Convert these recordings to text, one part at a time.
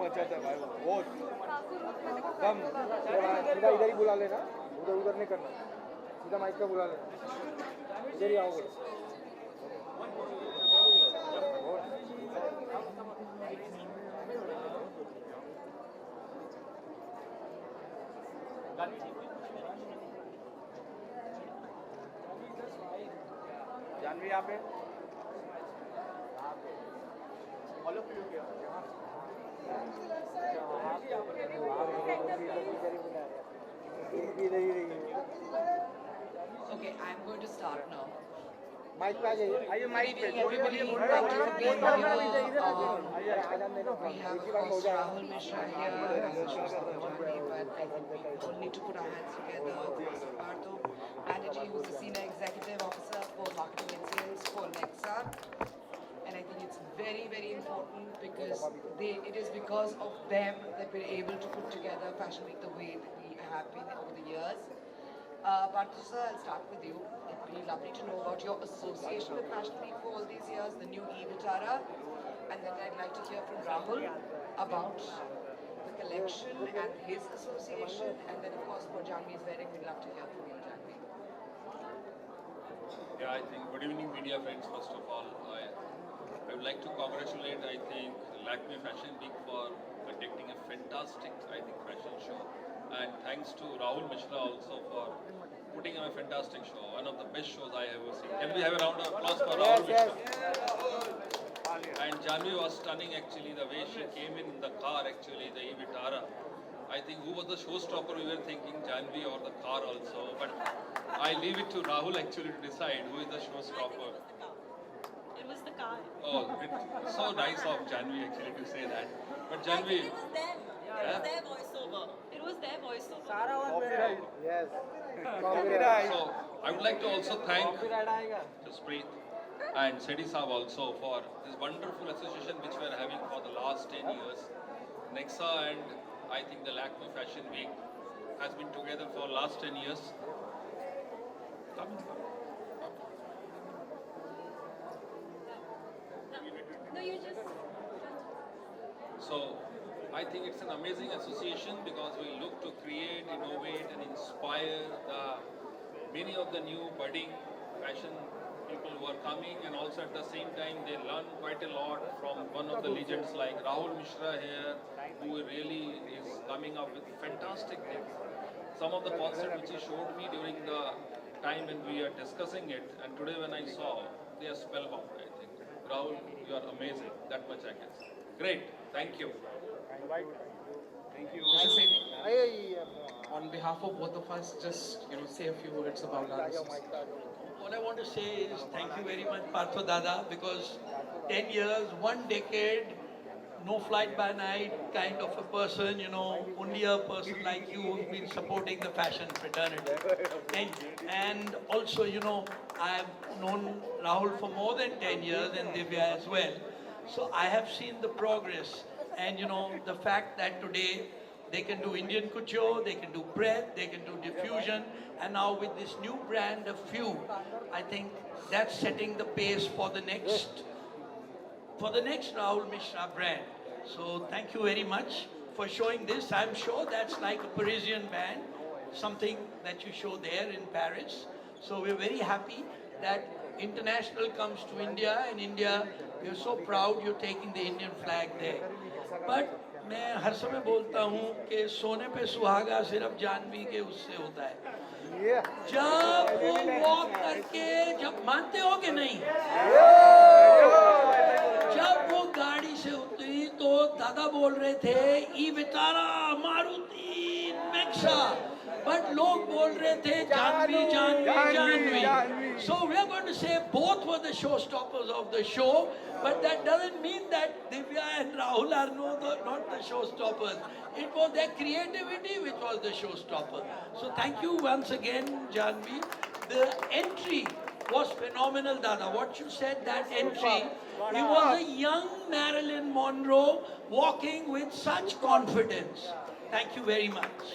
बचत है भाई, बहुत कम। सीधा इधर ही बुला लेना, उधर उधर नहीं करना, सीधा माइक पे बुला लेना, इधर ही आओगे। जानवी यहाँ पे Okay, I'm going to start now. Mic पे आ जाइए, आइए माइक पे। Everybody, we have of course Rahul Mishra here as a Showstopper Janhvi, but I think we all need to put our hands together for Siddhartha Banerjee, who's the Senior Executive Officer for Marketing and Sales for Nexa. And I think it's very, very important because it is because of them that we're able to put together Fashion Week the way that we have been over the years. But sir, I'll start with you. It'd be lovely to know about your association with Fashion Week for all these years, the new e-Vitara, and then I'd like to hear from Rahul about the collection and his association, and then of course for Janhvi's wedding, we'd love to hear from you, Janhvi. Yeah, I think good evening media friends. First of all, I would like to congratulate Lakme Fashion Week for conducting a fantastic fashion show, and thanks to Rahul Mishra also for putting on a fantastic show, one of the best shows I have ever seen. Can we have a round of applause for Rahul Mishra? And Janhvi was stunning actually, the way she came in the car actually, the e-Vitara. I think who was the showstopper, we were thinking Janhvi or the car also, but I leave it to Rahul actually to decide who is the showstopper. It was the car. Oh, it's so nice of Janhvi actually to say that. But Janhvi, It was them. It was their voiceover. It was their voiceover. Yes. so I would like to also thank Jaspreet and Seti Saab also for this wonderful association which we are having for the last 10 years. Nexa and I think the Lakme Fashion Week has been together for last 10 years. No, you just. So I think it's an amazing association because we look to create, innovate and inspire many of the new budding fashion people who are coming, and also at the same time they learn quite a lot from one of the legends like Rahul Mishra here, who really is coming up with fantastic things. Some of the concepts which he showed me during the time when we are discussing it, and today when I saw, they are spellbound, I think. Rahul, you are amazing, that much I can say. Great, thank you. Thank you. Mr. Seti, on behalf of both of us, just say a few words about our association. What I want to say is thank you very much, Partho Dada, because 10 years, 1 decade, no flight by night kind of a person, only a person like you who's been supporting the fashion fraternity. And also, I've known Rahul for more than 10 years and Divya as well. So I have seen the progress and, the fact that today they can do Indian couture, they can do breadth, they can do diffusion, and now with this new brand of Few, I think that's setting the pace for the next Rahul Mishra brand. So thank you very much for showing this. I'm sure that's like a Parisian band, something that you show there in Paris. So we're very happy that international comes to India, and India, we're so proud you're taking the Indian flag there. But मैं हर समय बोलता हूँ कि सोने पे सुहागा सिर्फ जानवी के उससे होता है जब वो वॉक करके जब मानते हो कि नहीं जब वो गाड़ी से उतरी तो दादा बोल रहे थे E Vitara Maruti Nexa but लोग बोल रहे थे Janhvi Janhvi Janhvi so we are going to say both were the showstoppers of the show, but that doesn't mean that Divya and Rahul are not the showstoppers. It was their creativity which was the showstopper. So thank you once again, Janhvi. The entry was phenomenal, Dada. What you said, that entry, he was a young Marilyn Monroe walking with such confidence. Thank you very much.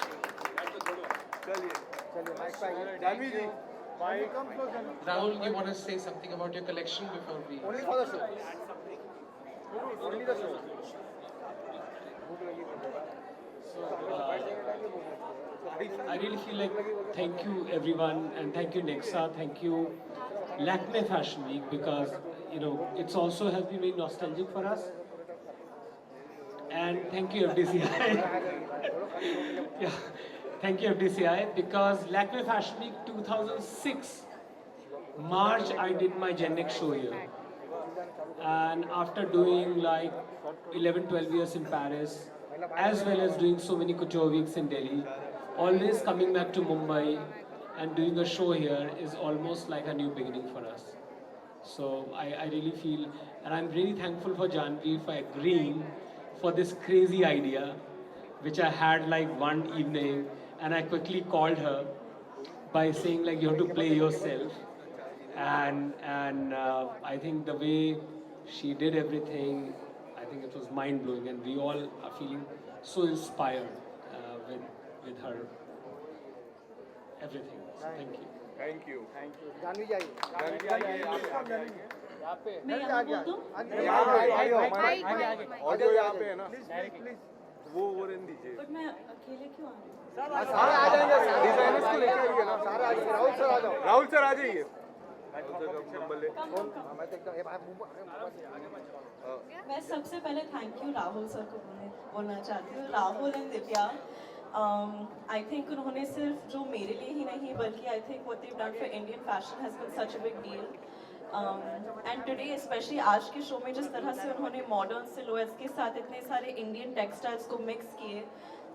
Rahul, you want to say something about your collection before we... Only for the show. Only the show. I really feel like thank you everyone, and thank you Nexa, thank you Lakme Fashion Week, because it's also has been very nostalgic for us, and thank you FDCI. Yeah, thank you FDCI, because Lakme Fashion Week 2006 March I did my Gen X show here, and after doing like 11-12 years in Paris, as well as doing so many couture weeks in Delhi, always coming back to Mumbai and doing a show here is almost like a new beginning for us. So I really feel, and I'm really thankful for Janhvi for agreeing for this crazy idea, which I had like one evening, and I quickly called her by saying like you have to play yourself, and I think the way she did everything, I think it was mind blowing, and we all are feeling so inspired with her everything. So thank you. Thank you Janvi ji आइए, जानवी आइए, यहाँ पे मैं यहाँ बोल दूँ? Audio यहाँ पे है ना, प्लीज वो रहने दीजिए। बट मैं अकेले क्यों आ रही हूँ? सारे आ जाएंगे, डिजाइनर्स को लेके आइए ना, सारे आ जाएंगे। राहुल सर आ जाओ, राहुल सर आ जाइए। मैं सबसे पहले थैंक यू राहुल सर को बोलना चाहती हूँ। Rahul and Divya, I think उन्होंने सिर्फ जो मेरे लिए ही नहीं बल्कि I think what they done for Indian fashion has been such a big deal, and today specially आज के शो में जिस तरह से उन्होंने मॉडर्न सिलुएट्स के साथ इतने सारे इंडियन टेक्सटाइल्स को मिक्स किए,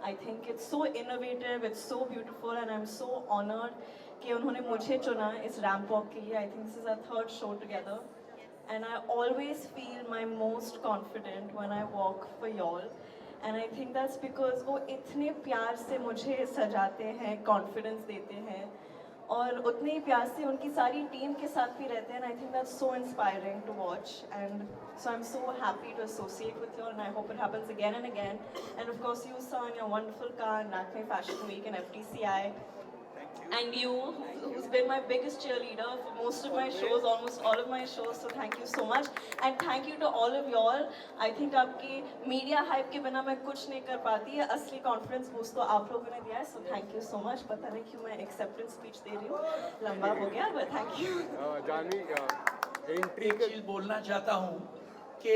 I think it's so innovative, it's so beautiful, and I am so honoured कि उन्होंने मुझे चुना इस रैम्प वॉक के लिए। I think this is our third show together, and I always feel my most confident when I walk for y'all, and I think that's because वो इतने प्यार से मुझे सजाते हैं, confidence देते हैं, और उतने ही प्यार से उनकी सारी टीम के साथ भी रहते हैं, and I think that's so inspiring to watch, and so I'm so happy to associate with you, and I hope it happens again and again, and of course you sir and your wonderful car and Lakme Fashion Week and FTCI. And you, who's been my biggest cheerleader for most of my shows, almost all of my shows, so thank you so much. And thank you to all of y'all. I think आपकी media hype के बिना मैं कुछ नहीं कर पाती है, असली confidence boost तो आप लोगों ने दिया है, so thank you so much. पता नहीं क्यों मैं acceptance speech दे रही हूँ, लंबा हो गया, but thank you. Janhvi entry एक चीज बोलना चाहता हूँ कि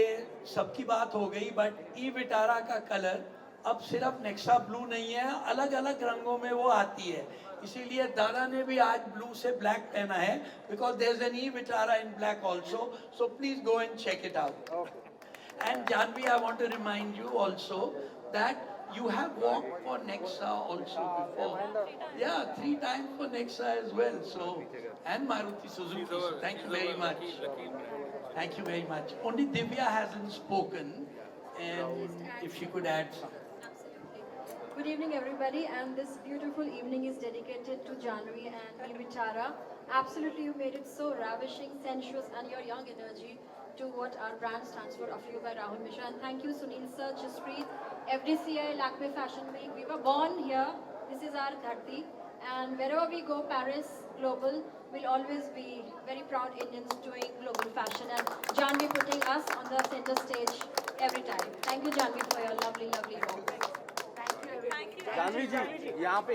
सबकी बात हो गई, बट ई विटारा का कलर अब सिर्फ नेक्सा ब्लू नहीं है, अलग अलग रंगों में वो आती है, इसीलिए दादा ने भी आज ब्लू से ब्लैक पहना है, because there is an E Vitara in black also, so please go and check it out. And Janhvi, I want to remind you also that you have walked for Nexa also before. Yeah, 3 times for Nexa as well. So, and Maruti Suzuki. Thank you very much. Thank you very much. Only Divya hasn't spoken, and if she could add something. Good evening, everybody, and this beautiful evening is dedicated to Janhvi and Vichara. Absolutely, you made it so ravishing, sensuous, and your young energy to what our brand stands for, of you by Rahul Mishra. And thank you, Sunil sir, Jaspreet, FDCI, Lakme Fashion Week. We were born here. This is our dharti. And wherever we go, Paris, global, we'll always be very proud Indians doing global fashion. And Janhvi putting us on the center stage every time. Thank you, Janhvi, for your lovely, lovely work. Thank you. Janvi ji यहाँ पे